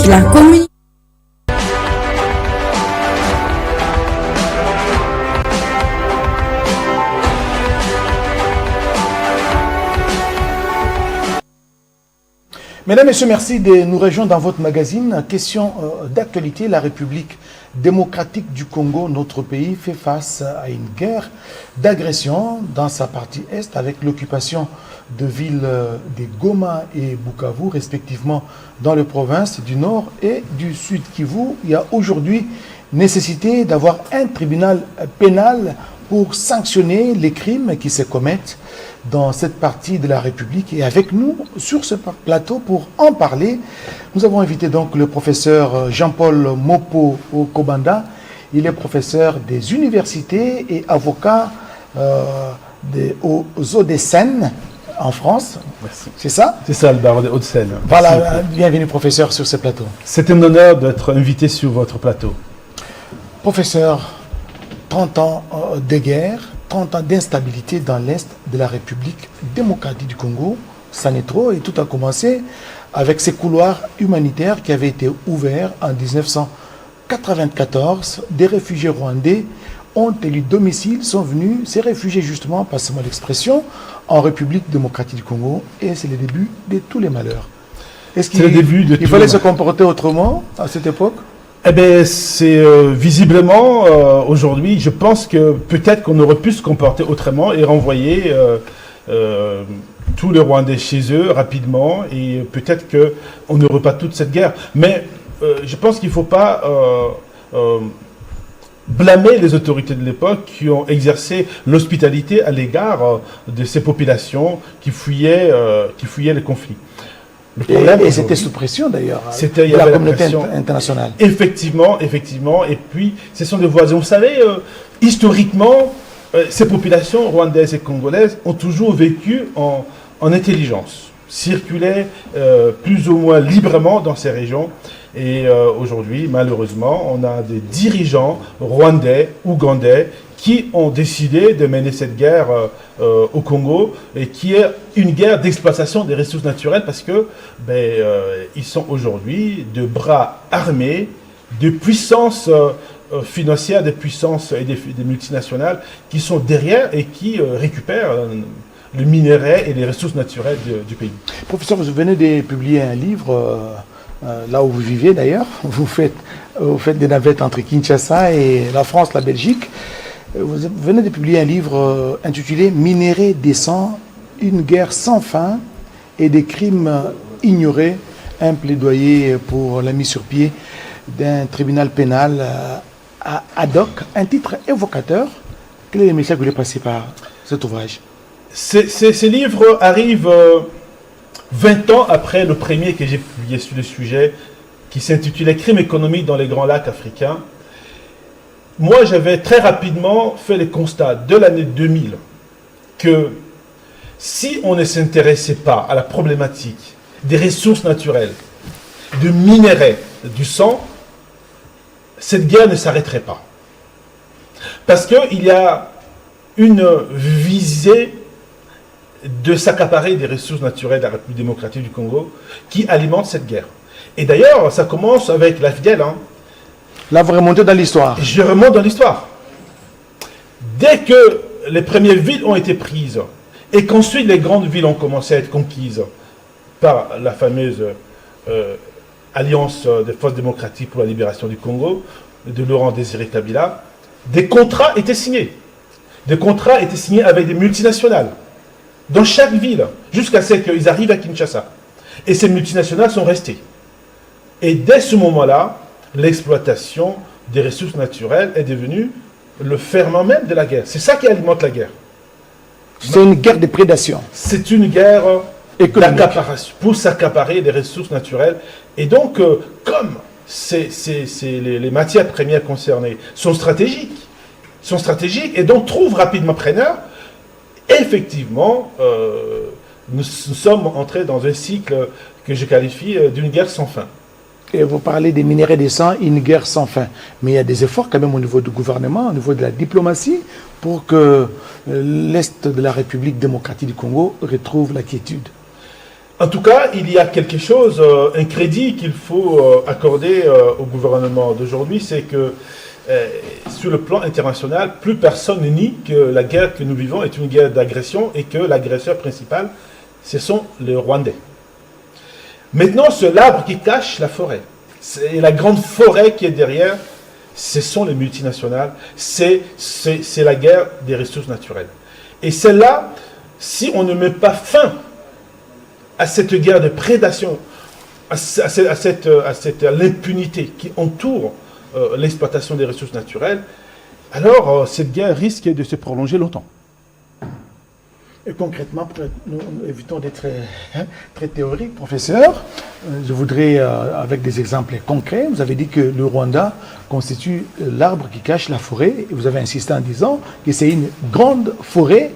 la communication. Mesdames, Messieurs, merci de nous rejoindre dans votre magazine. Question d'actualité, la République démocratique du Congo, notre pays, fait face à une guerre d'agression dans sa partie est avec l'occupation de villes de Goma et Bukavu, respectivement dans les provinces du Nord et du Sud Kivu. Il y a aujourd'hui nécessité d'avoir un tribunal pénal pour sanctionner les crimes qui se commettent dans cette partie de la République. Et avec nous, sur ce plateau, pour en parler, nous avons invité donc le professeur Jean-Paul Mopo Kobanda. Il est professeur des universités et avocat aux Hauts-de-Seine en France. Merci. C'est ça? C'est ça, le barreau des Hauts-de-Seine. Voilà, bienvenue professeur sur ce plateau. C'est un honneur d'être invité sur votre plateau. Professeur, 30 ans de guerre, 30 ans d'instabilité dans l'Est de la République démocratique du Congo, ça n'est trop, et tout a commencé avec ces couloirs humanitaires qui avaient été ouverts en 1994. Des réfugiés rwandais ont élu domicile, sont venus, ces réfugiés justement, passez-moi l'expression, en République démocratique du Congo, et c'est le début de tous les malheurs. Est-ce qu'il fallait se comporter autrement à cette époque? Eh bien, c'est visiblement, aujourd'hui, je pense que peut-être qu'on aurait pu se comporter autrement et renvoyer tous les Rwandais chez eux rapidement, et peut-être qu'on n'aurait pas toute cette guerre. Mais je pense qu'il ne faut pas blâmer les autorités de l'époque qui ont exercé l'hospitalité à l'égard de ces populations qui fuyaient les conflits. Et c'était sous pression d'ailleurs de la communauté internationale. Effectivement. Et puis, ce sont des voisins. Vous savez, historiquement, ces populations rwandaises et congolaises ont toujours vécu en intelligence, circulaient plus ou moins librement dans ces régions. Et aujourd'hui, malheureusement, on a des dirigeants rwandais, ougandais, qui ont décidé de mener cette guerre au Congo, et qui est une guerre d'exploitation des ressources naturelles, parce que ils sont aujourd'hui de bras armés, de puissances financières, des puissances et des multinationales qui sont derrière et qui récupèrent le minerai et les ressources naturelles du pays. Professeur, vous venez de publier un livre, là où vous vivez d'ailleurs, vous faites des navettes entre Kinshasa et la France, la Belgique. Vous venez de publier un livre intitulé « Minerai des sangs, une guerre sans fin et des crimes ignorés », un plaidoyer pour la mise sur pied d'un tribunal pénal ad hoc, un titre évocateur. Quel est le message que vous voulez passer par cet ouvrage? Ces livres arrivent 20 ans après le premier que j'ai publié sur le sujet, qui s'intitulait « Crimes économiques dans les grands lacs africains ». Moi, j'avais très rapidement fait le constat de l'année 2000 que si on ne s'intéressait pas à la problématique des ressources naturelles, de minerais, du sang, cette guerre ne s'arrêterait pas. Parce qu'il y a une visée de s'accaparer des ressources naturelles de la République démocratique du Congo qui alimente cette guerre. Et d'ailleurs, ça commence avec la FDL. Là, vous remontez dans l'histoire. Je remonte dans l'histoire. Dès que les premières villes ont été prises et qu'ensuite les grandes villes ont commencé à être conquises par la fameuse Alliance des forces démocratiques pour la libération du Congo de Laurent Désiré Kabila, des contrats étaient signés. Des contrats étaient signés avec des multinationales dans chaque ville, jusqu'à ce qu'ils arrivent à Kinshasa. Et ces multinationales sont restées. Et dès ce moment-là, l'exploitation des ressources naturelles est devenue le ferment même de la guerre. C'est ça qui alimente la guerre. C'est une guerre de prédation. C'est une guerre d'accaparation, pour s'accaparer des ressources naturelles. Et donc, comme les matières premières concernées sont stratégiques, et donc trouvent rapidement preneur, effectivement, nous sommes entrés dans un cycle que je qualifie d'une guerre sans fin. Et vous parlez des minerais des sangs, une guerre sans fin. Mais il y a des efforts quand même au niveau du gouvernement, au niveau de la diplomatie, pour que l'Est de la République démocratique du Congo retrouve la quiétude. En tout cas, il y a quelque chose, un crédit qu'il faut accorder au gouvernement d'aujourd'hui, c'est que sur le plan international, plus personne ne nie que la guerre que nous vivons est une guerre d'agression et que l'agresseur principal, ce sont les Rwandais. Maintenant, c'est l'arbre qui cache la forêt. C'est la grande forêt qui est derrière, ce sont les multinationales, c'est la guerre des ressources naturelles. Et celle-là, si on ne met pas fin à cette guerre de prédation, à l'impunité qui entoure l'exploitation des ressources naturelles, alors cette guerre risque de se prolonger longtemps. Et concrètement, nous évitons d'être très théorique, professeur. Je voudrais, avec des exemples concrets, vous avez dit que le Rwanda constitue l'arbre qui cache la forêt. Et vous avez insisté en disant que c'est une grande forêt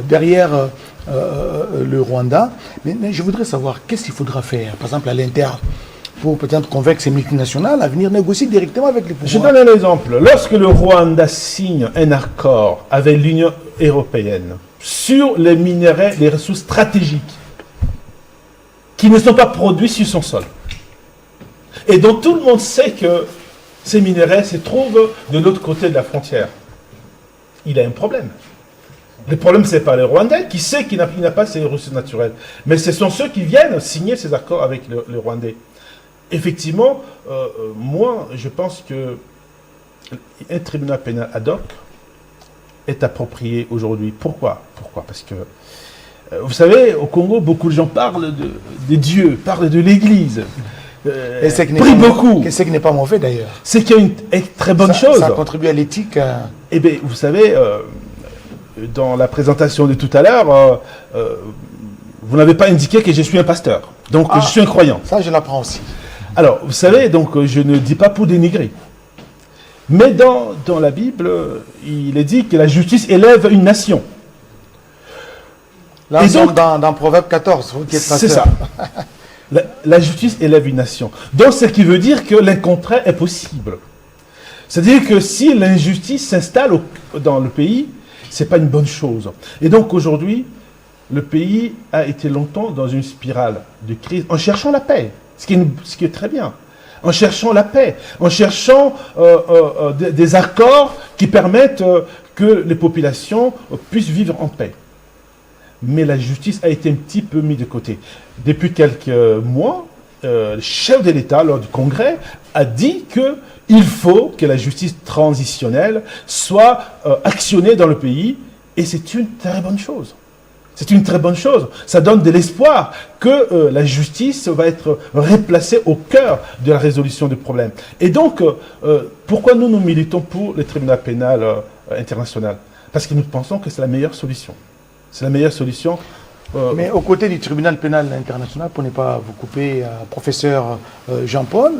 derrière le Rwanda. Mais je voudrais savoir qu'est-ce qu'il faudra faire, par exemple à l'interne, pour peut-être convaincre ces multinationales à venir négocier directement avec les pouvoirs. Je donne un exemple. Lorsque le Rwanda signe un accord avec l'Union européenne sur les minerais, les ressources stratégiques qui ne sont pas produits sur son sol, et dont tout le monde sait que ces minerais se trouvent de l'autre côté de la frontière, il a un problème. Le problème, ce n'est pas le Rwandais qui sait qu'il n'a pas ces ressources naturelles, mais ce sont ceux qui viennent signer ces accords avec le Rwandais. Effectivement, moi, je pense qu'un tribunal pénal ad hoc est approprié aujourd'hui. Pourquoi? Parce que, vous savez, au Congo, beaucoup de gens parlent des dieux, parlent de l'Église. Prient beaucoup. Ce qui n'est pas mauvais d'ailleurs. C'est qu'il y a une très bonne chose. Ça contribue à l'éthique. Eh bien, vous savez, dans la présentation de tout à l'heure, vous n'avez pas indiqué que je suis un pasteur. Donc, je suis un croyant. Ça, je l'apprends aussi. Alors, vous savez, donc, je ne dis pas pour dénigrer. Mais dans la Bible, il est dit que la justice élève une nation. Là, nous sommes dans Proverbe 14. C'est ça. La justice élève une nation. Donc, ce qui veut dire que l'incontré est possible. C'est-à-dire que si l'injustice s'installe dans le pays, ce n'est pas une bonne chose. Et donc, aujourd'hui, le pays a été longtemps dans une spirale de crise en cherchant la paix, ce qui est très bien. En cherchant la paix, en cherchant des accords qui permettent que les populations puissent vivre en paix. Mais la justice a été un petit peu mise de côté. Depuis quelques mois, le chef de l'État, lors du Congrès, a dit qu'il faut que la justice transitionnelle soit actionnée dans le pays, et c'est une très bonne chose. C'est une très bonne chose. Ça donne de l'espoir que la justice va être replacée au cœur de la résolution des problèmes. Et donc, pourquoi nous militons pour le tribunal pénal international? Parce que nous pensons que c'est la meilleure solution. C'est la meilleure solution. Mais aux côtés du tribunal pénal international, pour ne pas vous couper, professeur Jean-Paul,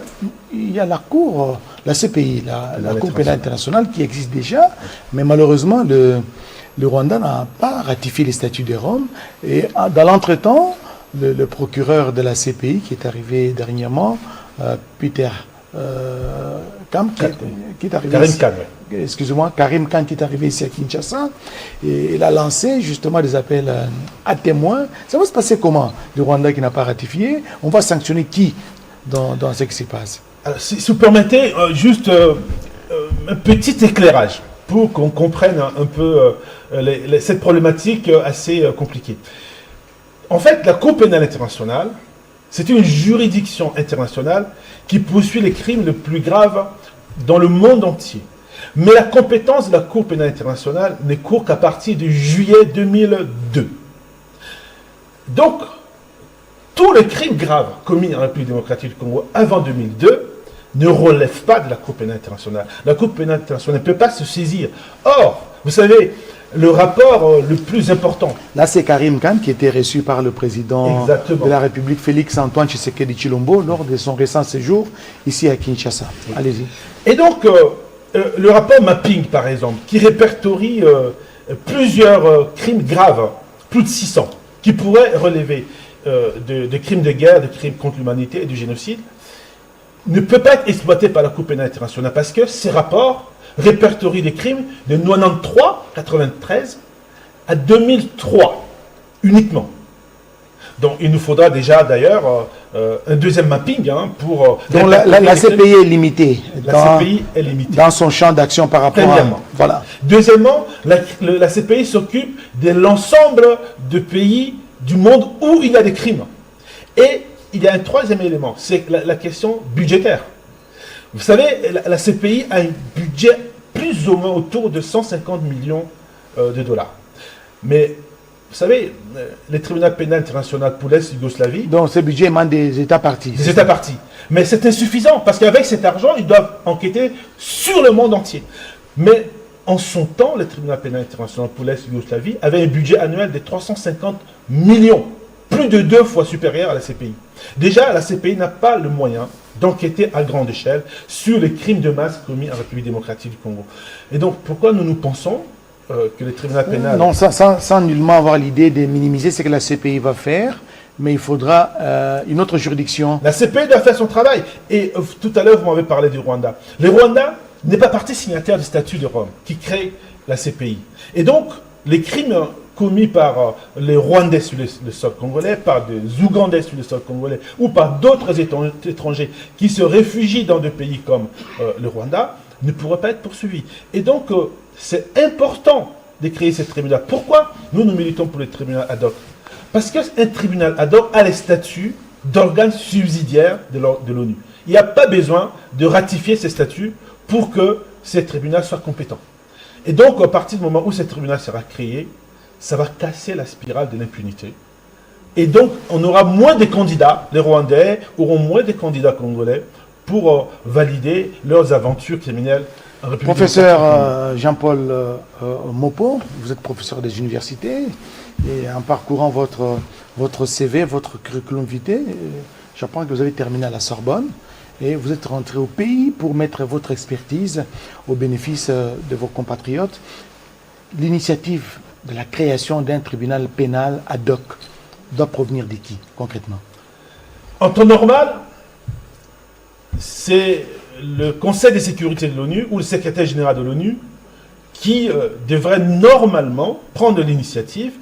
il y a la Cour, la CPI, la Cour pénale internationale qui existe déjà, mais malheureusement, le Rwanda n'a pas ratifié les statuts de Rome. Et dans l'entretemps, le procureur de la CPI qui est arrivé dernièrement, Peter Kam, qui est arrivé Karim ici, Khan, oui. excusez-moi, Karim Khan qui est arrivé ici à Kinshasa, et il a lancé justement des appels à témoins. Ça va se passer comment? Le Rwanda qui n'a pas ratifié, on va sanctionner qui dans ce qui se passe? Alors, si vous permettez, juste un petit éclairage pour qu'on comprenne un peu cette problématique assez compliquée. En fait, la Cour pénale internationale, c'est une juridiction internationale qui poursuit les crimes les plus graves dans le monde entier. Mais la compétence de la Cour pénale internationale n'est court qu'à partir de juillet 2002. Donc, tous les crimes graves commis en République démocratique du Congo avant 2002 ne relèvent pas de la Cour pénale internationale. La Cour pénale internationale ne peut pas se saisir. Or, vous savez, le rapport le plus important... Là, c'est Karim Khan qui était reçu par le président Exactement. de la République, Félix Antoine Tshisekedi Tshilombo, lors de son récent séjour ici à Kinshasa. Oui. Allez-y. Et donc, le rapport Mapping, par exemple, qui répertorie plusieurs crimes graves, plus de 600, qui pourraient relever de crimes de guerre, de crimes contre l'humanité et du génocide, ne peut pas être exploité par la Cour pénale internationale parce que ces rapports répertorient des crimes de 93 à 2003 uniquement. Donc il nous faudra déjà d'ailleurs un deuxième mapping pour... Donc la CPI est limitée. La CPI est limitée. Dans son champ d'action par rapport à... Voilà. Deuxièmement, la CPI s'occupe de l'ensemble de pays du monde où il y a des crimes. Et il y a un troisième élément, c'est la question budgétaire. Vous savez, la CPI a un budget plus ou moins autour de 150 millions de dollars. Mais vous savez, le tribunal pénal international pour l'ex-Yougoslavie... Donc ce budget émane des États partis. Des États partis. Mais c'est insuffisant, parce qu'avec cet argent, ils doivent enquêter sur le monde entier. Mais en son temps, le tribunal pénal international pour l'ex-Yougoslavie avait un budget annuel de 350 millions, plus de 2 fois supérieur à la CPI. Déjà, la CPI n'a pas le moyen d'enquêter à grande échelle sur les crimes de masse commis en République démocratique du Congo. Et donc, pourquoi nous pensons que le tribunal pénal... Non, sans nullement avoir l'idée de minimiser ce que la CPI va faire, mais il faudra une autre juridiction. La CPI doit faire son travail. Et tout à l'heure, vous m'avez parlé du Rwanda. Le Rwanda n'est pas partie signataire du statut de Rome, qui crée la CPI. Et donc, les crimes commis par les Rwandais sur le sol congolais, par des Ougandais sur le sol congolais, ou par d'autres étrangers qui se réfugient dans des pays comme le Rwanda, ne pourraient pas être poursuivis. Et donc, c'est important de créer ce tribunal. Pourquoi nous militons pour le tribunal ad hoc? Parce qu'un tribunal ad hoc a les statuts d'organes subsidiaires de l'ONU. Il n'y a pas besoin de ratifier ces statuts pour que ce tribunal soit compétent. Et donc, à partir du moment où ce tribunal sera créé, ça va casser la spirale de l'impunité. Et donc, on aura moins de candidats, les Rwandais auront moins de candidats congolais pour valider leurs aventures criminelles en République Professeur Jean-Paul Mopo, vous êtes professeur des universités, et en parcourant votre CV, votre curriculum vitae, j'apprends que vous avez terminé à la Sorbonne, et vous êtes rentré au pays pour mettre votre expertise au bénéfice de vos compatriotes. L'initiative de la création d'un tribunal pénal ad hoc doit provenir de qui, concrètement? En temps normal, c'est le Conseil de sécurité de l'ONU ou le secrétaire général de l'ONU qui devrait normalement prendre l'initiative,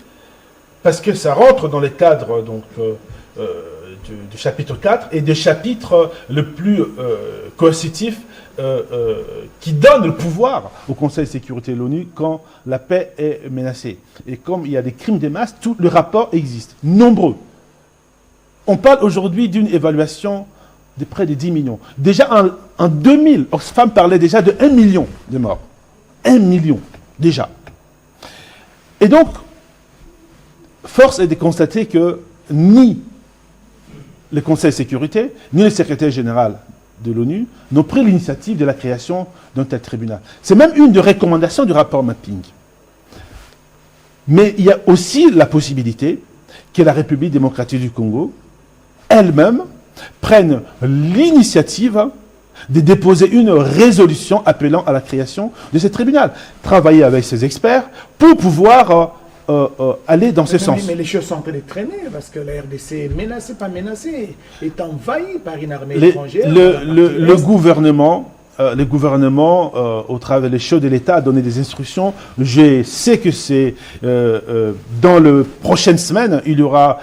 parce que ça rentre dans le cadre donc, du chapitre 4 et des chapitres le plus coercitif qui donne le pouvoir au Conseil de sécurité de l'ONU quand la paix est menacée. Et comme il y a des crimes de masse, tout le rapport existe, nombreux. On parle aujourd'hui d'une évaluation de près de 10 millions. Déjà en 2000, Oxfam parlait déjà de 1 million de morts. 1 million, déjà. Et donc, force est de constater que ni le Conseil de sécurité, ni le secrétaire général de l'ONU n'ont pris l'initiative de la création d'un tel tribunal. C'est même une des recommandations du rapport Mapping. Mais il y a aussi la possibilité que la République démocratique du Congo elle-même prenne l'initiative de déposer une résolution appelant à la création de ce tribunal. Travailler avec ses experts pour pouvoir aller dans ce sens. Mais les choses sont en train de traîner parce que la RDC est menacée, pas menacée, est envahie par une armée étrangère. Le gouvernement, au travers des chefs de l'État, a donné des instructions. Je sais que c'est dans les prochaines semaines, il y aura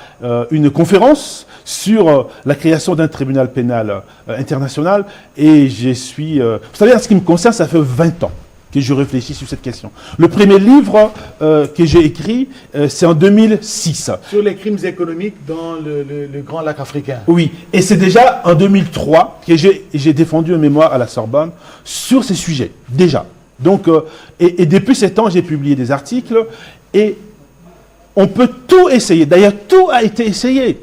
une conférence sur la création d'un tribunal pénal international. Et je suis... vous savez, en ce qui me concerne, ça fait 20 ans que je réfléchis sur cette question. Le premier livre que j'ai écrit, c'est en 2006. Sur les crimes économiques dans le Grand Lac africain. Oui, et c'est déjà en 2003 que j'ai défendu un mémoire à la Sorbonne sur ces sujets, déjà. Donc, et depuis ce temps, j'ai publié des articles, et on peut tout essayer. D'ailleurs, tout a été essayé.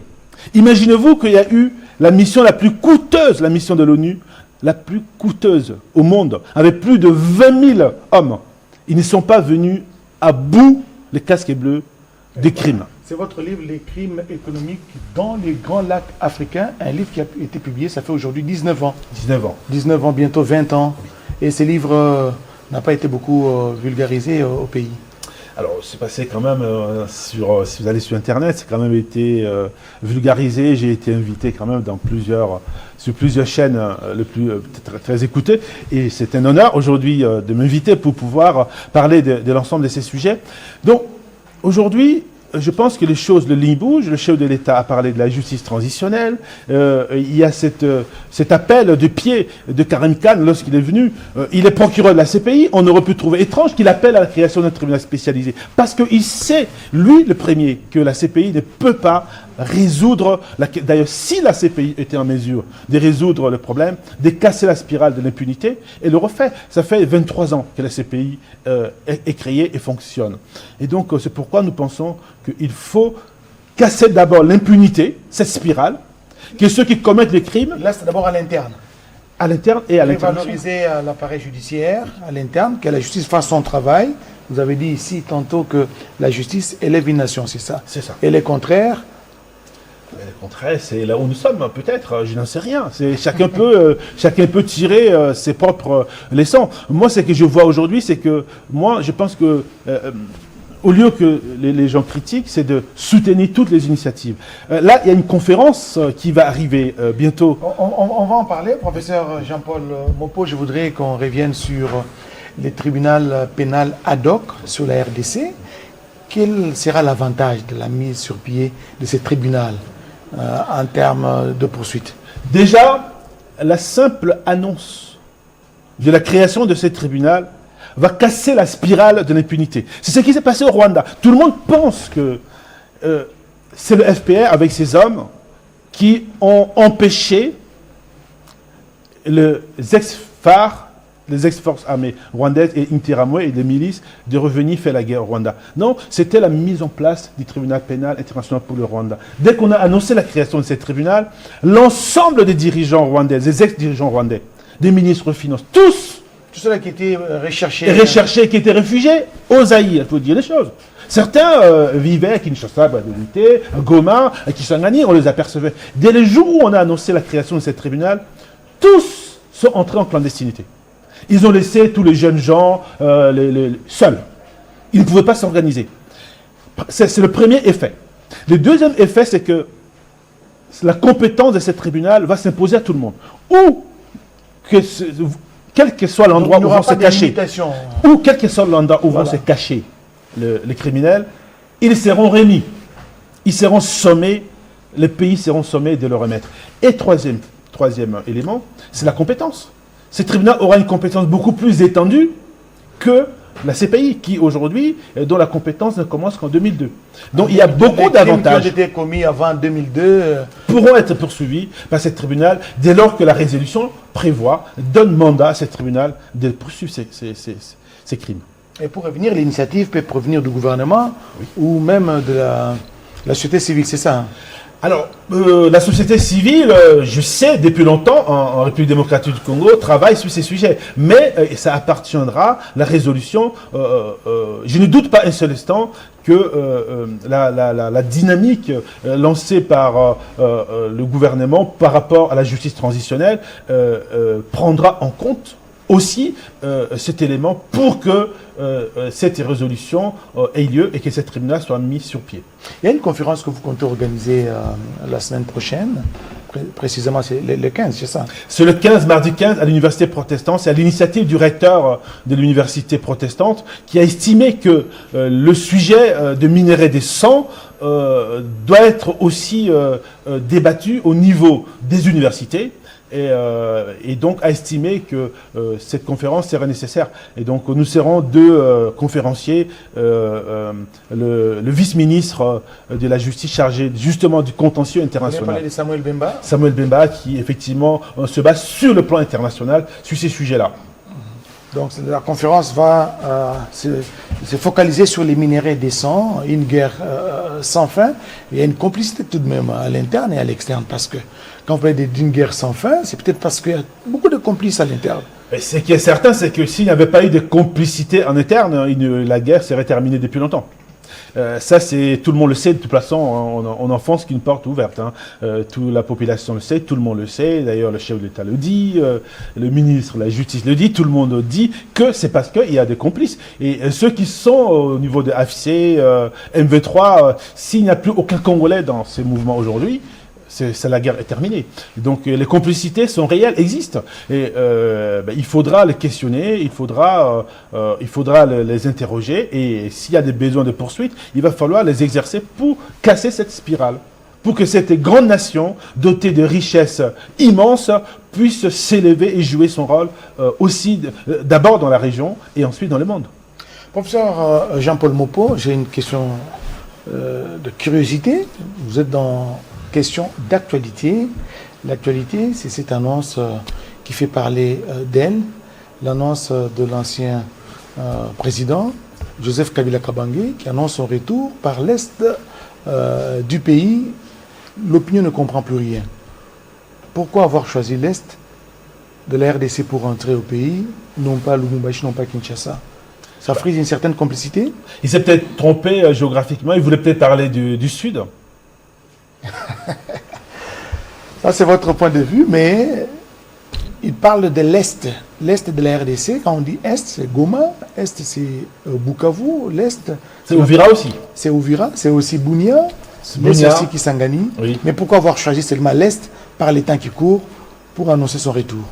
Imaginez-vous qu'il y a eu la mission la plus coûteuse, la mission de l'ONU, la plus coûteuse au monde, avec plus de 20 000 hommes. Ils ne sont pas venus à bout, les casques bleus, des crimes. C'est votre livre, Les crimes économiques dans les grands lacs africains, un livre qui a été publié, ça fait aujourd'hui 19 ans. 19 ans. 19 ans, bientôt 20 ans. Et ce livre n'a pas été beaucoup vulgarisé au pays. Alors, c'est passé quand même si vous allez sur Internet, c'est quand même été vulgarisé. J'ai été invité quand même sur plusieurs chaînes très écoutées. Et c'est un honneur aujourd'hui de m'inviter pour pouvoir parler de l'ensemble de ces sujets. Donc, aujourd'hui, je pense que les choses, le lit bouge. Le chef de l'État a parlé de la justice transitionnelle. Il y a cet appel de pied de Karim Khan lorsqu'il est venu. Il est procureur de la CPI. On aurait pu trouver étrange qu'il appelle à la création d'un tribunal spécialisé. Parce qu'il sait, lui le premier, que la CPI ne peut pas résoudre... D'ailleurs, si la CPI était en mesure de résoudre le problème, de casser la spirale de l'impunité, elle le refait. Ça fait 23 ans que la CPI est créée et fonctionne. Et donc, c'est pourquoi nous pensons qu'il faut casser d'abord l'impunité, cette spirale, que ceux qui commettent les crimes... Là, c'est d'abord à l'interne. À l'interne et à l'international. Valoriser l'appareil judiciaire à l'interne, que la justice fasse son travail. Vous avez dit ici tantôt que la justice élève une nation, c'est ça? C'est ça. Et les contraires? Le contraire, c'est là où nous sommes, peut-être, je n'en sais rien. Chacun peut tirer ses propres leçons. Moi, ce que je vois aujourd'hui, c'est que moi, je pense que au lieu que les gens critiquent, c'est de soutenir toutes les initiatives. Là, il y a une conférence qui va arriver bientôt. On va en parler, professeur Jean-Paul Mopo. Je voudrais qu'on revienne sur les tribunaux pénals ad hoc sur la RDC. Quel sera l'avantage de la mise sur pied de ces tribunaux en termes de poursuite? Déjà, la simple annonce de la création de ces tribunaux va casser la spirale de l'impunité. C'est ce qui s'est passé au Rwanda. Tout le monde pense que c'est le FPR avec ses hommes qui ont empêché les ex-forces armées rwandaises et Interahamwe et les milices de revenir faire la guerre au Rwanda. Non, c'était la mise en place du tribunal pénal international pour le Rwanda. Dès qu'on a annoncé la création de ce tribunal, l'ensemble des dirigeants rwandais, des ex-dirigeants rwandais, des ministres des Finances, tous ceux qui étaient recherchés, qui étaient réfugiés, au Zaïre, il faut dire les choses. Certains vivaient à Kinshasa, à Guadeloupe, à Goma, à Kisangani, on les apercevait. Dès le jour où on a annoncé la création de ce tribunal, tous sont entrés en clandestinité. Ils ont laissé tous les jeunes gens seuls. Ils ne pouvaient pas s'organiser. C'est le premier effet. Le deuxième effet, c'est que la compétence de ce tribunal va s'imposer à tout le monde. Quel que soit l'endroit où vont se cacher, ou quel que soit l'endroit où vont se cacher les criminels, ils seront remis. Ils seront sommés, les pays seront sommés de le remettre. Et troisième élément, c'est la compétence. Ce tribunal aura une compétence beaucoup plus étendue que la CPI, qui aujourd'hui, dont la compétence ne commence qu'en 2002. Donc il y a beaucoup d'avantages. Les crimes qui ont été commis avant 2002 pourront être poursuivis par ce tribunal dès lors que la résolution donne mandat à ce tribunal de poursuivre ces crimes. Et pour revenir, l'initiative peut provenir du gouvernement ou même de la société civile, c'est ça? Alors, la société civile, je sais, depuis longtemps, en République démocratique du Congo, travaille sur ces sujets. Mais ça appartiendra, la résolution, je ne doute pas un seul instant que la dynamique lancée par le gouvernement par rapport à la justice transitionnelle prendra en compte aussi cet élément pour que cette résolution ait lieu et que ce tribunal soit mis sur pied. Il y a une conférence que vous comptez organiser la semaine prochaine, précisément c'est le 15, c'est ça? C'est le 15, mardi 15, à l'université protestante. C'est à l'initiative du recteur de l'université protestante qui a estimé que le sujet de minerai des sangs doit être aussi débattu au niveau des universités. Et donc a estimé que cette conférence serait nécessaire. Et donc nous serons deux conférenciers, le vice-ministre de la Justice chargé justement du contentieux international. Vous avez parlé de Samuel Bemba? Samuel Bemba qui effectivement se base sur le plan international sur ces sujets-là. Donc la conférence va se focaliser sur les minéraux des sangs, une guerre sans fin. Il y a une complicité tout de même à l'interne et à l'externe, parce que quand vous parlez d'une guerre sans fin, c'est peut-être parce qu'il y a beaucoup de complices à l'interne. Ce qui est certain, c'est que s'il n'y avait pas eu de complicité en interne, la guerre serait terminée depuis longtemps. Ça, tout le monde le sait, de toute façon, on enfonce qu'une porte ouverte. Toute la population le sait, tout le monde le sait. D'ailleurs, le chef de l'État le dit, le ministre de la Justice le dit, tout le monde dit que c'est parce qu'il y a des complices. Et ceux qui sont au niveau de AFC, MV3, s'il n'y a plus aucun Congolais dans ces mouvements aujourd'hui, la guerre est terminée. Donc les complicités sont réelles, existent. Et il faudra les questionner, il faudra les interroger. Et s'il y a des besoins de poursuite, il va falloir les exercer pour casser cette spirale. Pour que cette grande nation, dotée de richesses immenses, puisse s'élever et jouer son rôle aussi d'abord dans la région et ensuite dans le monde. Professeur Jean-Paul Mopo, j'ai une question de curiosité. Vous êtes dans question d'actualité. L'actualité, c'est cette annonce qui fait parler d'elle, l'annonce de l'ancien président Joseph Kabila Kabange, qui annonce son retour par l'est du pays. L'opinion ne comprend plus rien. Pourquoi avoir choisi l'est de la RDC pour rentrer au pays, non pas Lubumbashi, non pas Kinshasa? Ça frise une certaine complicité? Il s'est peut-être trompé géographiquement, il voulait peut-être parler du sud. Ça, c'est votre point de vue, mais il parle de l'est de la RDC. Quand on dit est, c'est Goma, est, c'est Bukavu, l'est... C'est Uvira aussi. C'est Uvira, c'est aussi Bunia, c'est aussi Kisangani. Oui. Mais pourquoi avoir choisi seulement l'est par les temps qui courent pour annoncer son retour?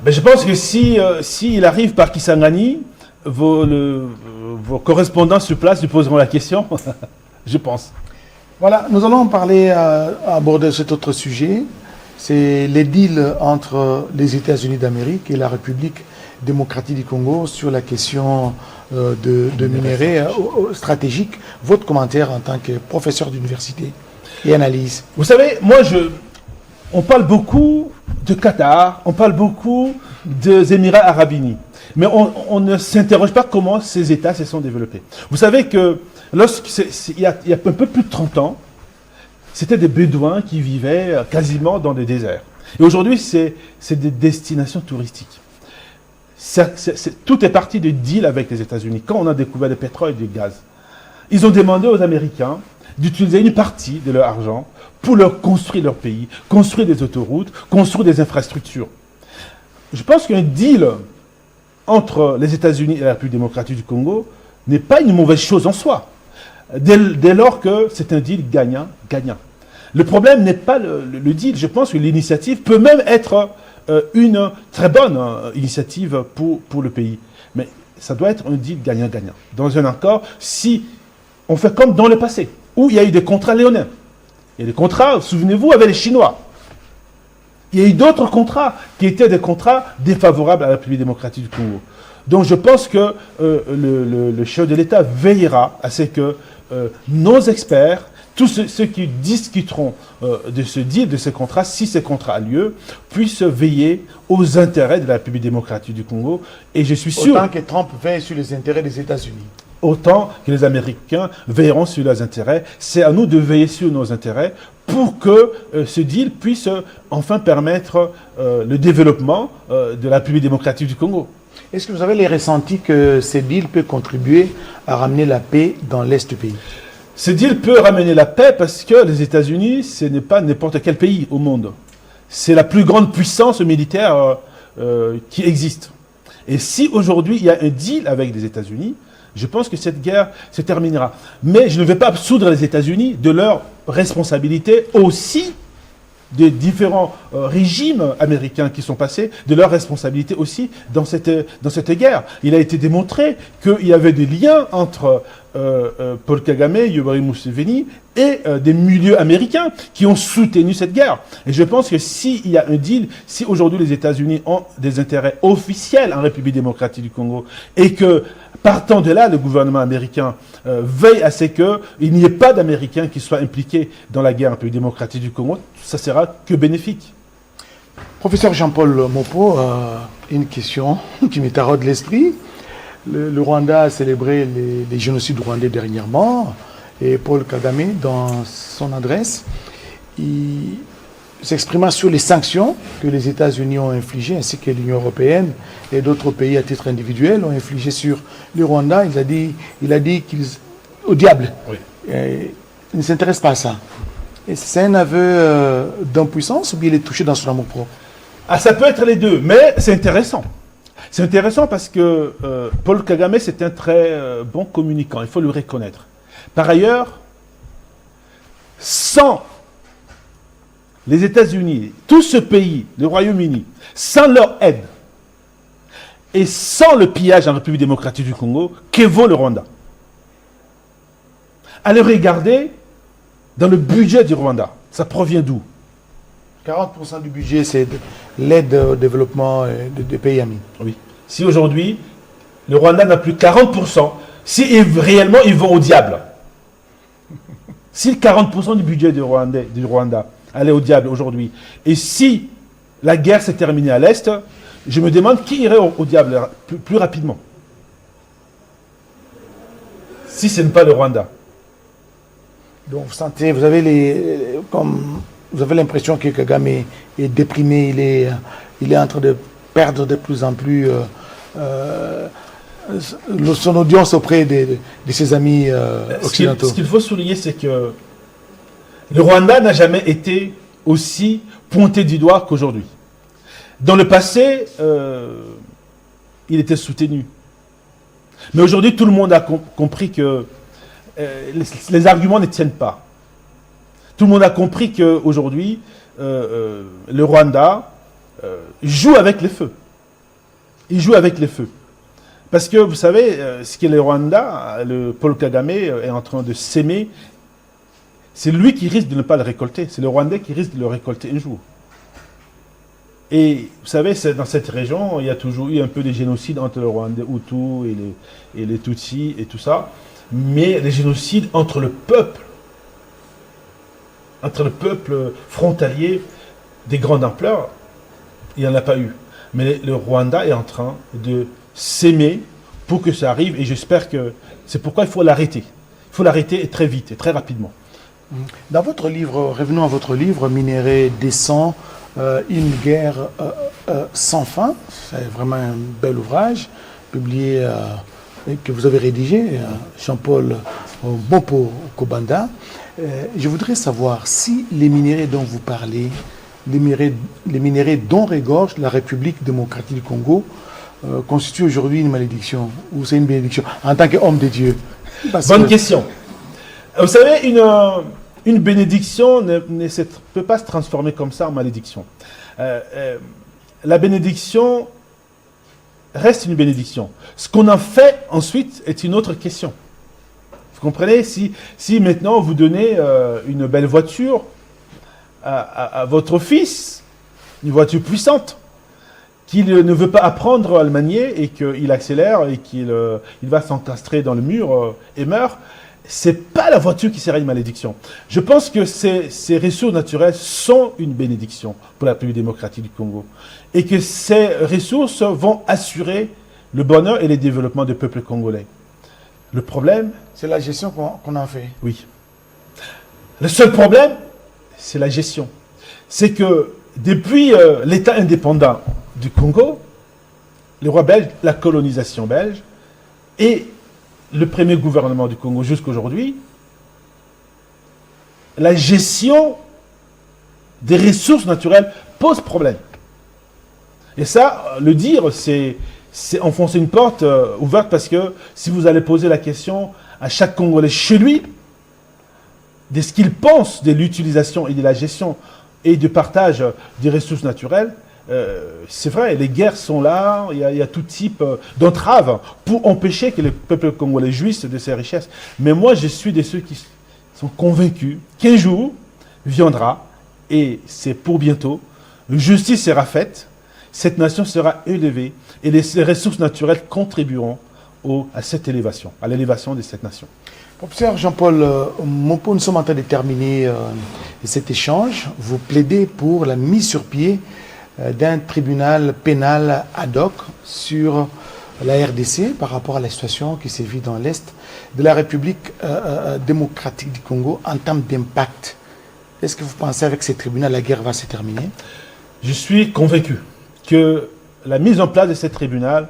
Je pense que s'il arrive par Kisangani, vos correspondants sur place lui poseront la question, je pense. Voilà, nous allons aborder cet autre sujet. C'est les deals entre les États-Unis d'Amérique et la République démocratique du Congo sur la question de minerais stratégiques. Votre commentaire en tant que professeur d'université et analyse. Vous savez, on parle beaucoup de Qatar, on parle beaucoup des Émirats arabes unis, mais on ne s'interroge pas comment ces États se sont développés. Vous savez que il y a un peu plus de 30 ans, c'était des Bédouins qui vivaient quasiment dans des déserts. Et aujourd'hui, c'est des destinations touristiques. Tout est parti de deal avec les États-Unis. Quand on a découvert le pétrole et du gaz, ils ont demandé aux Américains d'utiliser une partie de leur argent pour leur construire leur pays, construire des autoroutes, construire des infrastructures. Je pense qu'un deal entre les États-Unis et la République démocratique du Congo n'est pas une mauvaise chose en soi, dès lors que c'est un deal gagnant-gagnant. Le problème n'est pas le deal. Je pense que l'initiative peut même être une très bonne initiative pour le pays. Mais ça doit être un deal gagnant-gagnant. Dans un accord, si on fait comme dans le passé, où il y a eu des contrats léonins. Il y a des contrats, souvenez-vous, avec les Chinois. Il y a eu d'autres contrats qui étaient des contrats défavorables à la République démocratique du Congo. Donc je pense que le chef de l'État veillera à ce que nos experts, tous ceux qui discuteront de ce deal, de ce contrat, si ce contrat a lieu, puissent veiller aux intérêts de la République démocratique du Congo. Et je suis sûr... Autant que Trump veille sur les intérêts des États-Unis. Autant que les Américains veilleront sur leurs intérêts. C'est à nous de veiller sur nos intérêts pour que ce deal puisse enfin permettre le développement de la République démocratique du Congo. Est-ce que vous avez les ressentis que ce deal peut contribuer à ramener la paix dans l'Est du pays? Ce deal peut ramener la paix parce que les États-Unis, ce n'est pas n'importe quel pays au monde. C'est la plus grande puissance militaire qui existe. Et si aujourd'hui il y a un deal avec les États-Unis, je pense que cette guerre se terminera. Mais je ne vais pas absoudre les États-Unis de leur responsabilité aussi des différents régimes américains qui sont passés, de leur responsabilité aussi dans cette guerre. Il a été démontré qu'il y avait des liens entre Paul Kagame, Yoweri Museveni et des milieux américains qui ont soutenu cette guerre. Et je pense que s'il y a un deal, si aujourd'hui les États-Unis ont des intérêts officiels en République démocratique du Congo et que partant de là, le gouvernement américain veille à ce qu'il n'y ait pas d'Américains qui soient impliqués dans la guerre en République démocratique du Congo, ça sera que bénéfique. Professeur Jean-Paul Mopo, une question qui me taraude l'esprit. Le Rwanda a célébré les génocides rwandais dernièrement et Paul Kagame, dans son adresse, il s'exprima sur les sanctions que les États-Unis ont infligées ainsi que l'Union européenne et d'autres pays à titre individuel ont infligé sur le Rwanda. Il a dit qu'il au diable. Oui. Il ne s'intéresse pas à ça. Et c'est un aveu d'impuissance ou bien il est touché dans son amour-propre? Ah, ça peut être les deux, mais c'est intéressant. C'est intéressant parce que Paul Kagame, c'est un très bon communicant, il faut le reconnaître. Par ailleurs, sans les États-Unis, tout ce pays, le Royaume-Uni, sans leur aide et sans le pillage en République démocratique du Congo, que vaut le Rwanda? Allez regarder dans le budget du Rwanda. Ça provient d'où? 40% du budget, c'est l'aide au développement des pays amis. Oui. Si aujourd'hui, le Rwanda n'a plus 40%, si réellement ils vont au diable, si 40% du budget du Rwanda allait au diable aujourd'hui, et si la guerre s'est terminée à l'Est, je me demande qui irait au diable plus rapidement. Si ce n'est pas le Rwanda. Donc vous sentez, vous avez l'impression que Kagame est déprimé, il est en train de perdre de plus en plus son audience auprès de ses amis occidentaux. Ce qu'il faut souligner, c'est que le Rwanda n'a jamais été aussi pointé du doigt qu'aujourd'hui. Dans le passé, il était soutenu. Mais aujourd'hui, tout le monde a compris que les arguments ne tiennent pas. Tout le monde a compris qu'aujourd'hui, le Rwanda joue avec les feux. Il joue avec les feux. Parce que vous savez, ce que le Rwanda, le Paul Kagame est en train de s'aimer, c'est lui qui risque de ne pas le récolter. C'est le Rwandais qui risque de le récolter un jour. Et vous savez, dans cette région, il y a toujours eu un peu de génocide entre le Rwandais Hutu et les Tutsis et tout ça. Mais les génocides entre le peuple frontalier des grandes ampleurs, il n'y en a pas eu. Mais le Rwanda est en train de s'aimer pour que ça arrive, et j'espère que c'est pourquoi il faut l'arrêter. Il faut l'arrêter et très vite, et très rapidement. Dans votre livre, revenons à votre livre, Minerai décent, une guerre sans fin, c'est vraiment un bel ouvrage, publié, que vous avez rédigé, Jean-Paul Bompo Kobanda. Je voudrais savoir si les minéraux dont vous parlez, les minéraux dont regorge la République démocratique du Congo, constituent aujourd'hui une malédiction, ou c'est une bénédiction, en tant qu'homme de Dieu. Bonne question. Vous savez, une bénédiction ne peut pas se transformer comme ça en malédiction. La bénédiction reste une bénédiction. Ce qu'on en fait ensuite est une autre question. Vous comprenez? Si maintenant vous donnez une belle voiture à votre fils, une voiture puissante, qu'il ne veut pas apprendre à le manier et qu'il accélère et qu'il va s'encastrer dans le mur et meurt, c'est pas la voiture qui sera une malédiction. Je pense que ces ressources naturelles sont une bénédiction pour la République démocratique du Congo. Et que ces ressources vont assurer le bonheur et le développement du peuple congolais. Le problème... c'est la gestion qu'on en fait. Oui. Le seul problème, c'est la gestion. C'est que depuis l'État indépendant du Congo, le roi belge, la colonisation belge, et le premier gouvernement du Congo jusqu'à aujourd'hui, la gestion des ressources naturelles pose problème. Et ça, le dire, c'est enfoncer une porte ouverte, parce que si vous allez poser la question à chaque Congolais chez lui, de ce qu'il pense de l'utilisation et de la gestion et du partage des ressources naturelles, c'est vrai, les guerres sont là, il y a tout type d'entraves pour empêcher que le peuple congolais jouisse de ces richesses. Mais moi, je suis de ceux qui sont convaincus qu'un jour viendra, et c'est pour bientôt, justice sera faite, cette nation sera élevée, et les ressources naturelles contribueront à cette élévation, à l'élévation de cette nation. Professeur Jean-Paul Mompo, nous sommes en train de terminer cet échange. Vous plaidez pour la mise sur pied d'un tribunal pénal ad hoc sur la RDC par rapport à la situation qui sévit dans l'Est de la République démocratique du Congo en termes d'impact. Est-ce que vous pensez avec ce tribunal la guerre va se terminer? Je suis convaincu que la mise en place de ce tribunal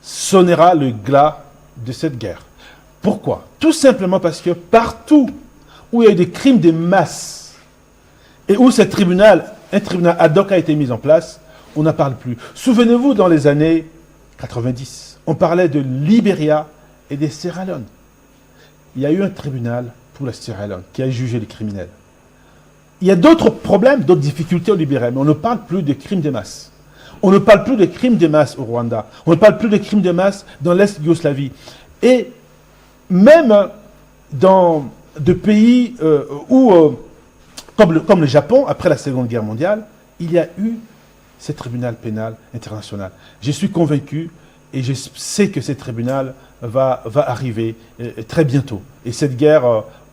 sonnera le glas de cette guerre. Pourquoi? Tout simplement parce que partout où il y a eu des crimes de masse et où un tribunal ad hoc a été mis en place, on n'en parle plus. Souvenez-vous, dans les années 90, on parlait de Libéria et de Sierra Leone. Il y a eu un tribunal pour la Sierra Leone qui a jugé les criminels. il y a d'autres problèmes, d'autres difficultés au libéral, mais on ne parle plus de crimes de masse. On ne parle plus de crimes de masse au Rwanda. On ne parle plus de crimes de masse dans l'Est de Yougoslavie. Et même dans des pays comme le Japon, après la Seconde Guerre mondiale, il y a eu ce tribunal pénal international. Je suis convaincu et je sais que ce tribunal va arriver très bientôt. Et cette guerre,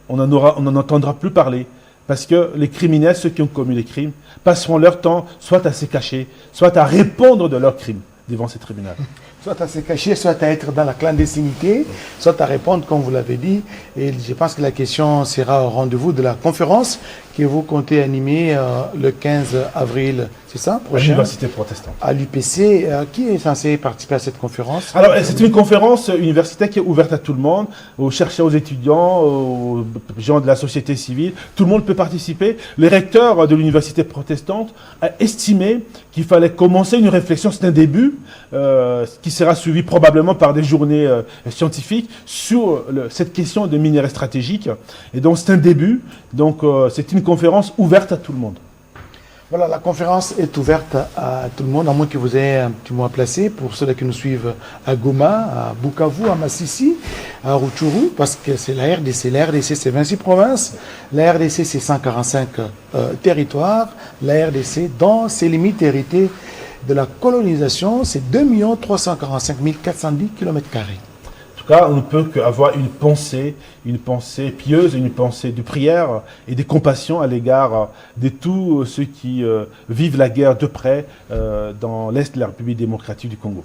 on n'en entendra plus parler. Parce que les criminels, ceux qui ont commis les crimes, passeront leur temps soit à se cacher, soit à répondre de leurs crimes devant ces tribunaux. Soit à se cacher, soit à être dans la clandestinité, soit à répondre, comme vous l'avez dit. Et je pense que la question sera au rendez-vous de la conférence que vous comptez animer le 15 avril, c'est ça, prochain, à l'Université protestante. À l'UPC. Qui est censé participer à cette conférence? Alors, c'est une conférence universitaire qui est ouverte à tout le monde, aux chercheurs, aux étudiants, aux gens de la société civile. Tout le monde peut participer. Le recteur de l'Université protestante a estimé qu'il fallait commencer une réflexion, c'est un début, qui sera suivi probablement par des journées scientifiques sur cette question de minerais stratégiques. Et donc, c'est un début. Donc, c'est une conférence ouverte à tout le monde. Voilà, la conférence est ouverte à tout le monde, à moins que vous ayez un petit mot à placer pour ceux qui nous suivent à Goma, à Bukavu, à Massissi, à Rutshuru, parce que c'est la RDC. La RDC, c'est 26 provinces. La RDC, c'est 145 territoires. La RDC, dans ses limites héritées de la colonisation, c'est 2 345 410 km². On ne peut qu'avoir une pensée pieuse, une pensée de prière et de compassion à l'égard de tous ceux qui vivent la guerre de près dans l'Est de la République démocratique du Congo.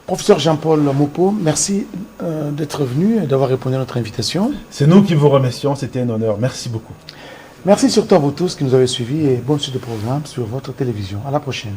Professeur Jean-Paul Mopo, merci d'être venu et d'avoir répondu à notre invitation. C'est nous qui vous remercions, c'était un honneur. Merci beaucoup. Merci surtout à vous tous qui nous avez suivis et bonne suite de programme sur votre télévision. À la prochaine.